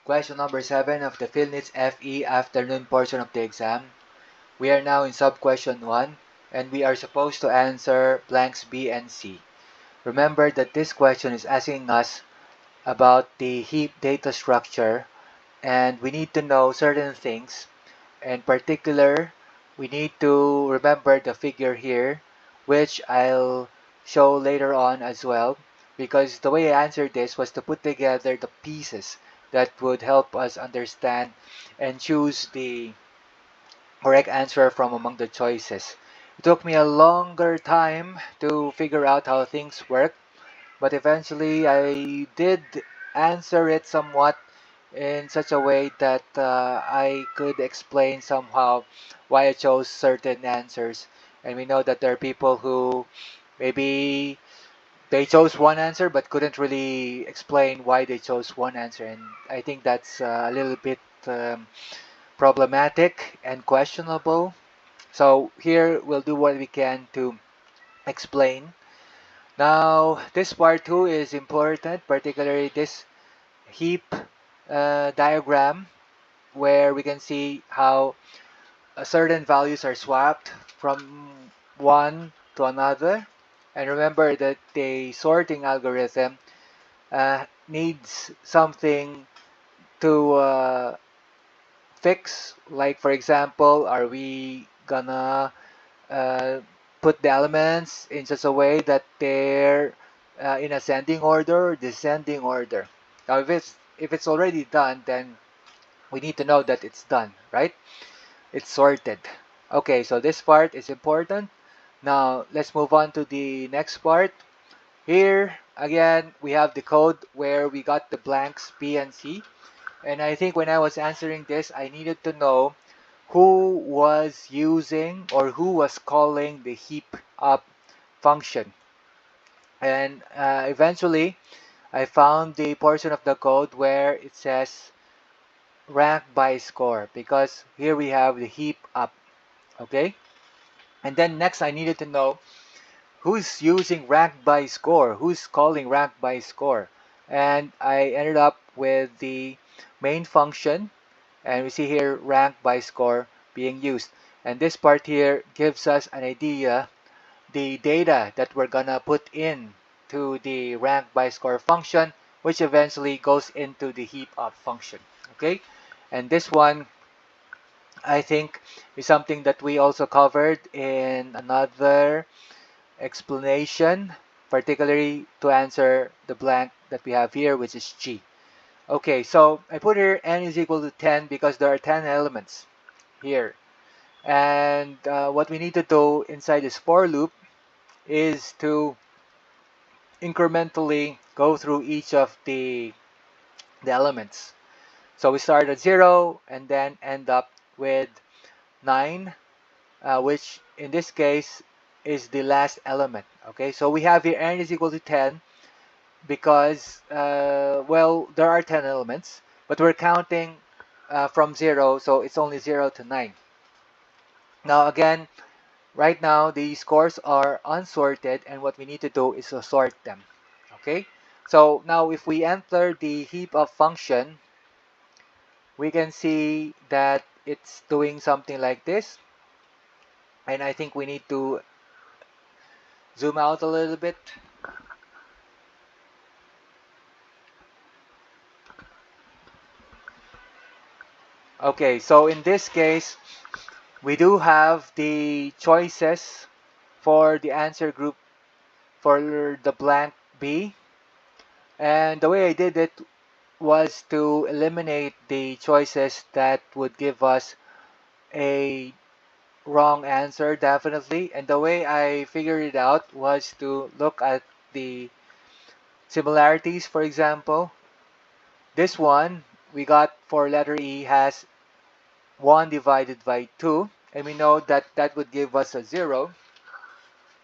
Question number 7 of the PhilNITS FE afternoon portion of the exam. We are now in sub-question 1 and we are supposed to answer blanks B and C. Remember that this question is asking us about the heap data structure and we need to know certain things. In particular, we need to remember the figure here, which I'll show later on as well, because the way I answered this was to put together the pieces that would help us understand and choose the correct answer from among the choices. It took me a longer time to figure out how things work, but eventually I did answer it somewhat in such a way that I could explain somehow why I chose certain answers. And we know that there are people who maybe they chose one answer but couldn't really explain why they chose one answer. And I think that's a little bit problematic and questionable. So here we'll do what we can to explain. Now, this part 2 is important, particularly this heap diagram where we can see how certain values are swapped from one to another. And remember that the sorting algorithm needs something to fix. Like, for example, are we gonna uh, put the elements in such a way that they're in ascending order or descending order? Now, if it's already done, then we need to know that it's done, right? It's sorted. Okay, so this part is important. Now, let's move on to the next part. Here, again, we have the code where we got the blanks B and C. And I think when I was answering this, I needed to know who was using or who was calling the heap up function. And eventually, I found the portion of the code where it says rank by score, because here we have the heap up. Okay, and then next I needed to know who's using rank by score, who's calling rank by score, and I ended up with the main function, and we see here rank by score being used. And this part here gives us an idea the data that we're gonna put in to the rank by score function, which eventually goes into the heap up function. Okay, and this one I think is something that we also covered in another explanation, particularly to answer the blank that we have here, which is G. Okay, so I put here n is equal to 10 because there are 10 elements here. And what we need to do inside this for loop is to incrementally go through each of the elements. So we start at 0 and then end up with 9, which in this case is the last element. Okay, so we have here n is equal to 10 because, well, there are 10 elements, but we're counting from 0, so it's only 0 to 9. Now again, right now the scores are unsorted, and what we need to do is to sort them. Okay, so now if we enter the heap up function, we can see that it's doing something like this. And I think we need to zoom out a little bit. Okay, so in this case, we do have the choices for the answer group for the blank B. And the way I did it was to eliminate the choices that would give us a wrong answer, definitely. And the way I figured it out was to look at the similarities. For example, this one we got for letter E has 1 divided by 2, and we know that that would give us a 0.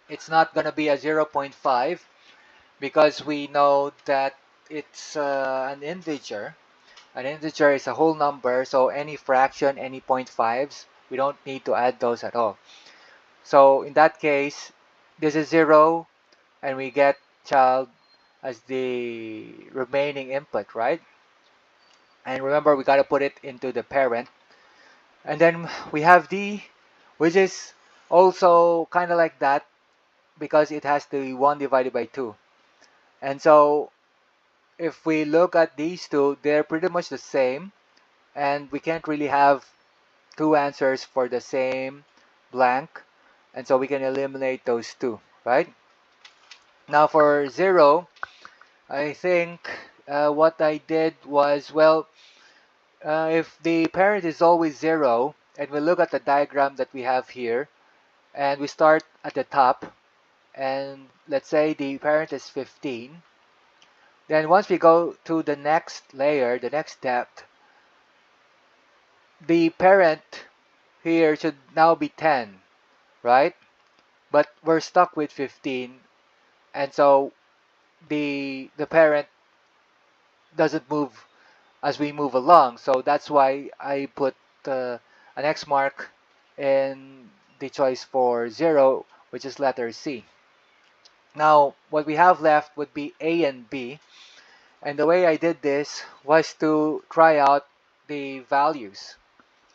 It's not going to be a 0.5 because we know that it's an integer. An integer is a whole number, so any fraction, any 0.5s, we don't need to add those at all. So in that case, this is 0, and we get child as the remaining input, right? And remember, we got to put it into the parent. And then we have D, which is also kind of like that because it has the 1 divided by 2. And so if we look at these two, they're pretty much the same. And we can't really have two answers for the same blank. And so we can eliminate those two, right? Now for 0, I think what I did was, well, if the parent is always 0, and we look at the diagram that we have here, and we start at the top, and let's say the parent is 15, then once we go to the next layer, the next step, the parent here should now be 10, right? But we're stuck with 15, and so the parent doesn't move as we move along. So that's why I put an X mark in the choice for 0, which is letter C. Now, what we have left would be A and B. And the way I did this was to try out the values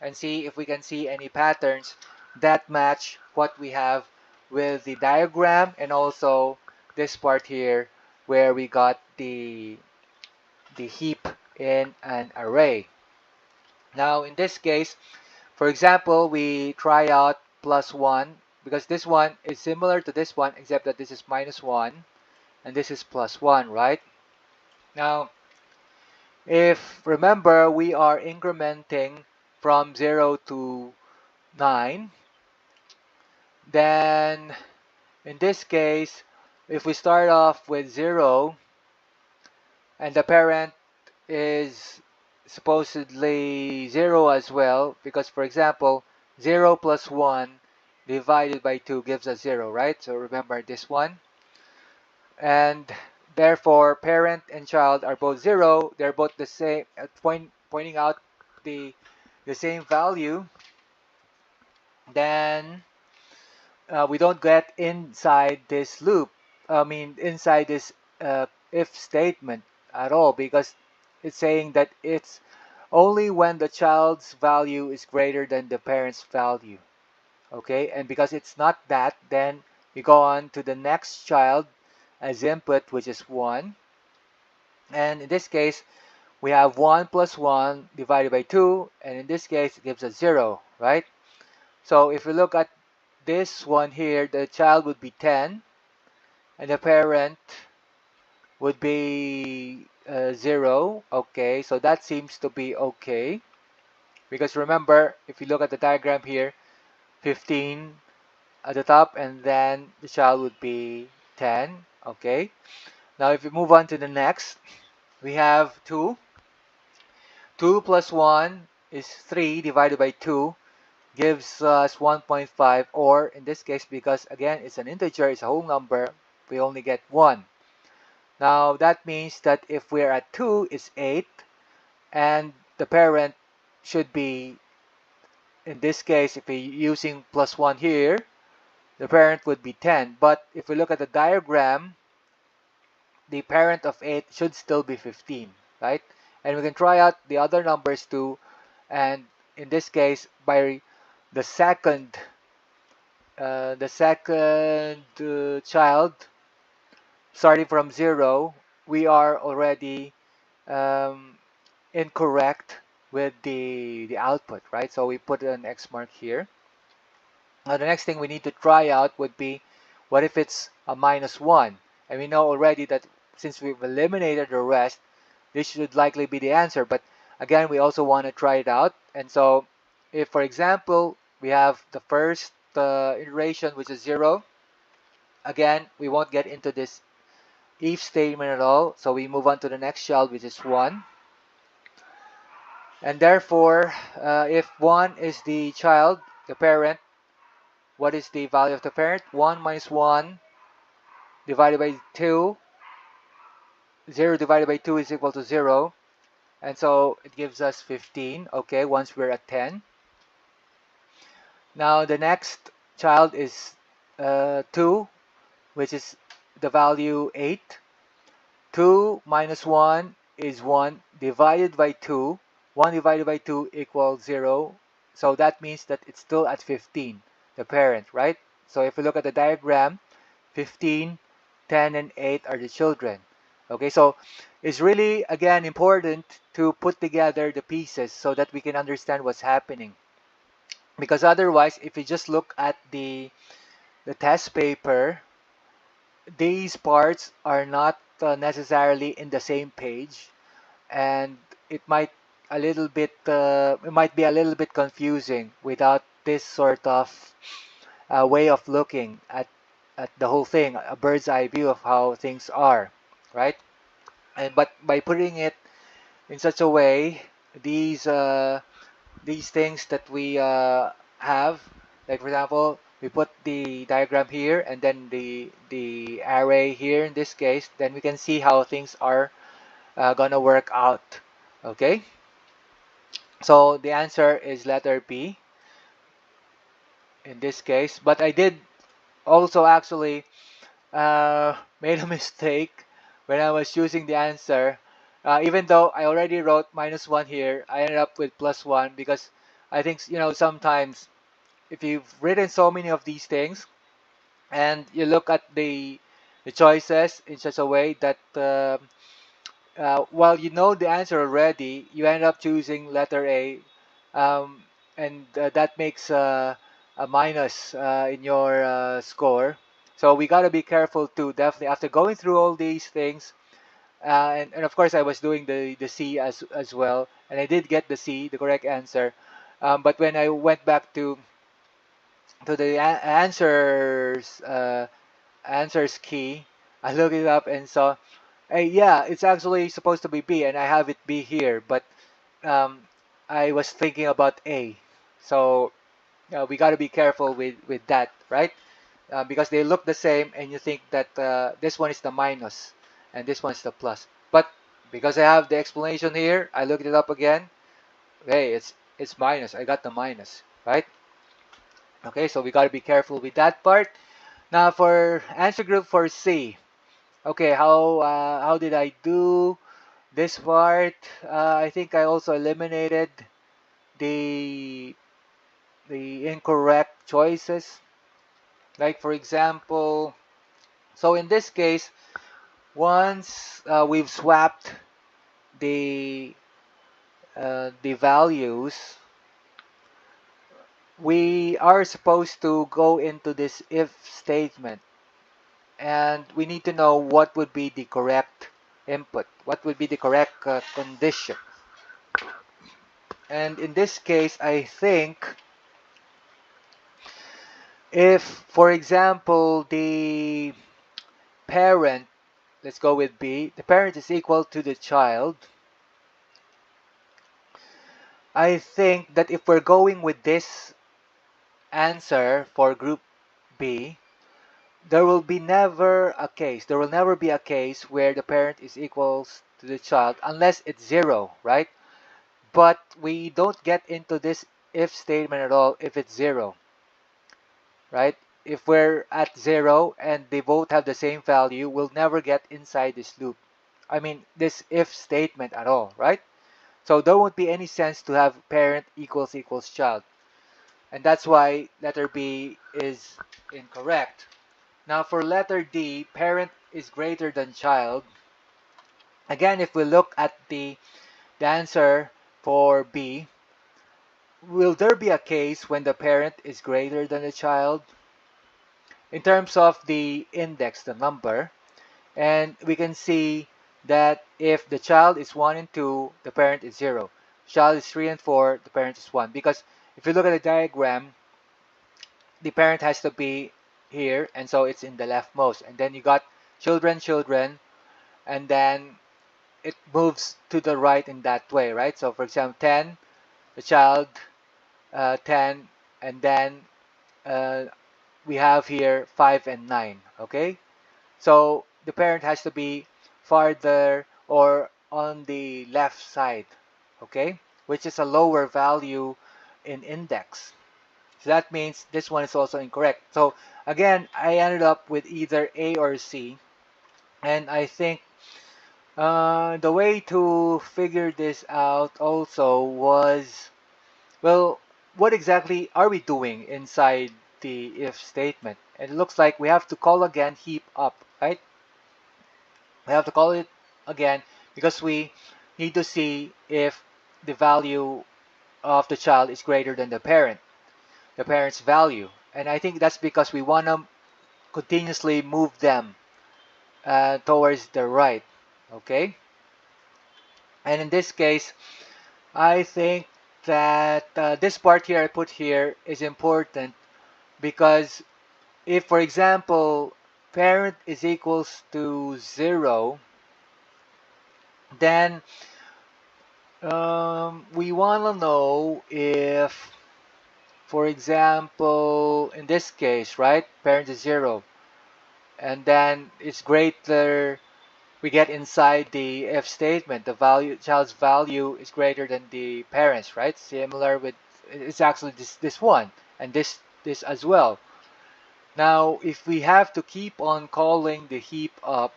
and see if we can see any patterns that match what we have with the diagram and also this part here where we got the heap in an array. Now in this case, for example, we try out +1 because this one is similar to this one except that this is -1 and this is +1, right? Now, if remember, we are incrementing from 0 to 9, then in this case, if we start off with 0 and the parent is supposedly 0 as well, because for example 0 plus 1 divided by 2 gives us 0, right? So remember this one, and therefore parent and child are both 0. They're both the same, pointing out the same value. Then we don't get inside this loop, inside this if statement at all, because it's saying that it's only when the child's value is greater than the parent's value. Okay, and because it's not that, then we go on to the next child as input, which is 1. And in this case, we have 1 plus 1 divided by 2, and in this case, it gives us 0, right? So if we look at this one here, the child would be 10, and the parent would be 0. Okay, so that seems to be okay. Because remember, if you look at the diagram here, 15 at the top, and then the child would be 10. Okay, now if we move on to the next, we have 2. 2 plus 1 is 3 divided by 2 gives us 1.5, or in this case, because again it's an integer, it's a whole number, we only get 1. Now that means that if we're at 2, it's 8, and the parent should be, in this case, if we're using +1 here, the parent would be 10. But if we look at the diagram, the parent of 8 should still be 15, right? And we can try out the other numbers too, and in this case, by the second child, starting from 0, we are already um, incorrect with the output, right? So we put an X mark here. Now the next thing we need to try out would be, what if it's a -1? And we know already that since we've eliminated the rest, this should likely be the answer. But again, we also want to try it out. And so if, for example, we have the first iteration, which is 0, again, we won't get into this if statement at all. So we move on to the next child, which is 1. And therefore, if 1 is the child, the parent, what is the value of the parent? 1 minus 1 divided by 2. 0 divided by 2 is equal to 0. And so it gives us 15, okay, once we're at 10. Now the next child is 2, which is the value 8. 2 minus 1 is 1 divided by 2. 1 divided by 2 equals 0. So that means that it's still at 15, the parent, right? So if we look at the diagram, 15, 10, and 8 are the children. Okay, so it's really, again, important to put together the pieces so that we can understand what's happening. Because otherwise, if we just look at the test paper, these parts are not necessarily in the same page, and it might it might be a little bit confusing without this sort of way of looking at the whole thing, a bird's eye view of how things are, right? And but by putting it in such a way, these these things that we have, like for example, we put the diagram here and then the array here in this case, then we can see how things are gonna work out. Okay, so the answer is letter B in this case, but I did also actually made a mistake when I was choosing the answer. Even though I already wrote -1 here, I ended up with +1 because I think, you know, sometimes if you've written so many of these things and you look at the choices in such a way that while you know the answer already, you end up choosing letter A, and that makes a minus in your score. So we got to be careful too, definitely. After going through all these things, and of course I was doing the C as well, and I did get the C, the correct answer. But when I went back to the answers key, I looked it up and saw, hey, yeah, it's actually supposed to be B, and I have it B here, but um, I was thinking about A. So we got to be careful with that, right? Because they look the same, and you think that this one is the minus, and this one is the plus. But because I have the explanation here, I looked it up again. Hey, it's minus. I got the minus, right? Okay, so we got to be careful with that part. Now for answer group for C. Okay, how did I do this part? I think I also eliminated the the incorrect choices. Like for example, so in this case, once we've swapped the the values, we are supposed to go into this if statement, and we need to know what would be the correct input, what would be the correct condition. And in this case, I think if, for example, the parent, let's go with B, the parent is equal to the child, I think that if we're going with this answer for group B, there will never be a case where the parent is equals to the child unless it's 0, right? But we don't get into this if statement at all if it's 0, right? If we're at 0 and they both have the same value, we'll never get inside this loop. I mean, this if statement at all, right? So there won't be any sense to have parent equals child. And that's why letter B is incorrect. Now for letter D, parent is greater than child. Again, if we look at the answer for B, will there be a case when the parent is greater than the child? In terms of the index, the number, and we can see that if the child is 1 and 2, the parent is 0. Child is 3 and 4, the parent is 1. Because if you look at the diagram, the parent has to be here, and so it's in the leftmost. And then you got children, and then it moves to the right in that way, right? So for example, 10, the child, 10, and then uh, we have here 5 and 9, okay? So the parent has to be farther or on the left side, okay? Which is a lower value in index. So that means this one is also incorrect. So again, I ended up with either A or C. And I think The way to figure this out also was, well, what exactly are we doing inside the if statement? And it looks like we have to call again heap up, right? We have to call it again because we need to see if the value of the child is greater than the parent's value. And I think that's because we want to continuously move them towards the right, okay? And in this case, I think that this part here I put here is important because if, for example, parent is equals to 0, then we want to know if, for example, in this case, right, parent is 0, and then it's greater, we get inside the if statement, the value, child's value is greater than the parents, right? Similar with, it's actually this one, and this as well. Now, if we have to keep on calling the heap up,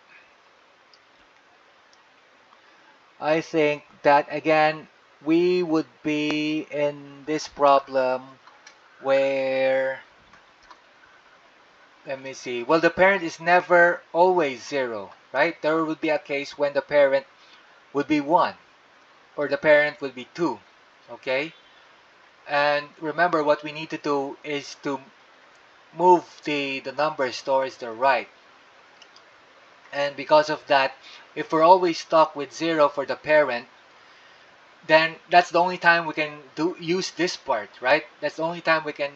I think that again, we would be in this problem where, let me see, well, the parent is never always 0, right? There would be a case when the parent would be 1 or the parent would be 2, okay? And remember, what we need to do is to move the numbers towards the right. And because of that, if we're always stuck with 0 for the parent, then that's the only time we can use this part, right? That's the only time we can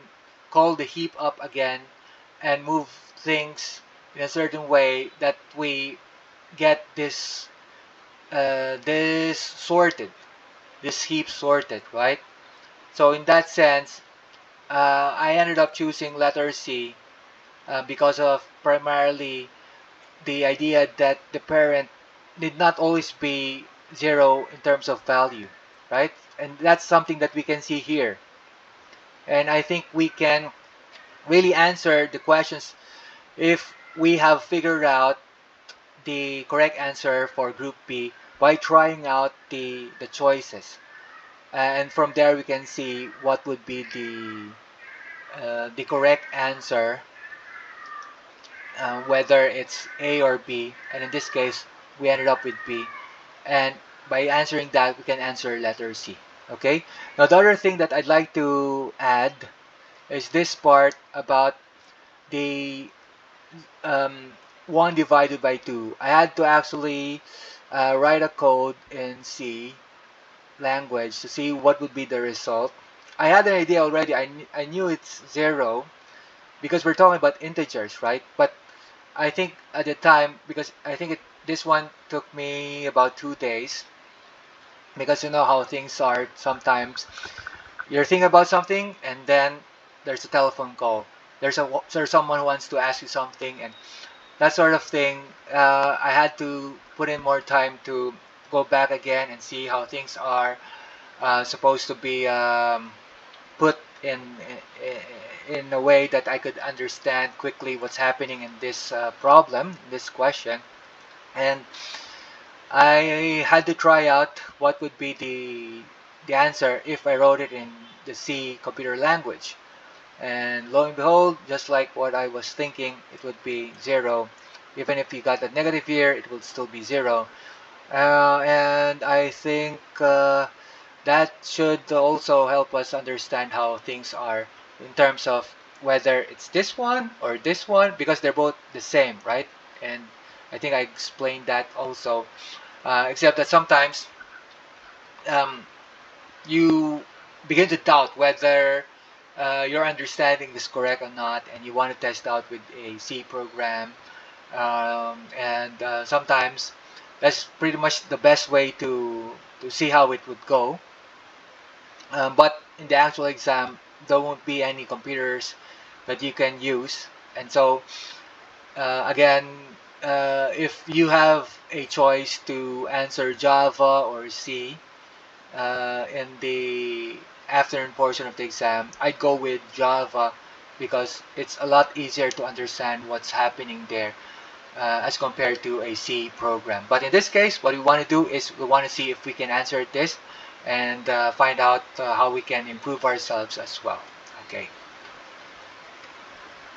call the heap up again and move things in a certain way that we get this this sorted, this heap sorted, right? So in that sense, I ended up choosing letter C because of primarily the idea that the parent need not always be 0 in terms of value, right? And that's something that we can see here. And I think we can really answer the questions if we have figured out the correct answer for group B by trying out the choices. And from there we can see what would be the correct answer, whether it's A or B. And in this case, we ended up with B. And by answering that, we can answer letter C. Okay. Now the other thing that I'd like to add is this part about the 1 divided by 2. I had to actually write a code in C language to see what would be the result. I had an idea already. I knew it's 0 because we're talking about integers, right? But I think at the time, because I think this one took me about 2 days, because you know how things are sometimes. You're thinking about something and then there's a telephone call. There's someone who wants to ask you something, and that sort of thing. I had to put in more time to go back again and see how things are supposed to be put in a way that I could understand quickly what's happening in this problem, this question. And I had to try out what would be the answer if I wrote it in the C computer language. And lo and behold, just like what I was thinking, it would be 0. Even if you got a negative here, it would still be 0. And I think that should also help us understand how things are in terms of whether it's this one or this one, because they're both the same, right? And I think I explained that also, except that sometimes um, you begin to doubt whether your understanding is correct or not, and you want to test out with a C program. And sometimes that's pretty much the best way to see how it would go. But in the actual exam, there won't be any computers that you can use. And so, again, if you have a choice to answer Java or C in the afternoon portion of the exam, I'd go with Java because it's a lot easier to understand what's happening there. as compared to a C program. But in this case, what we want to do is we want to see if we can answer this and find out how we can improve ourselves as well. Okay.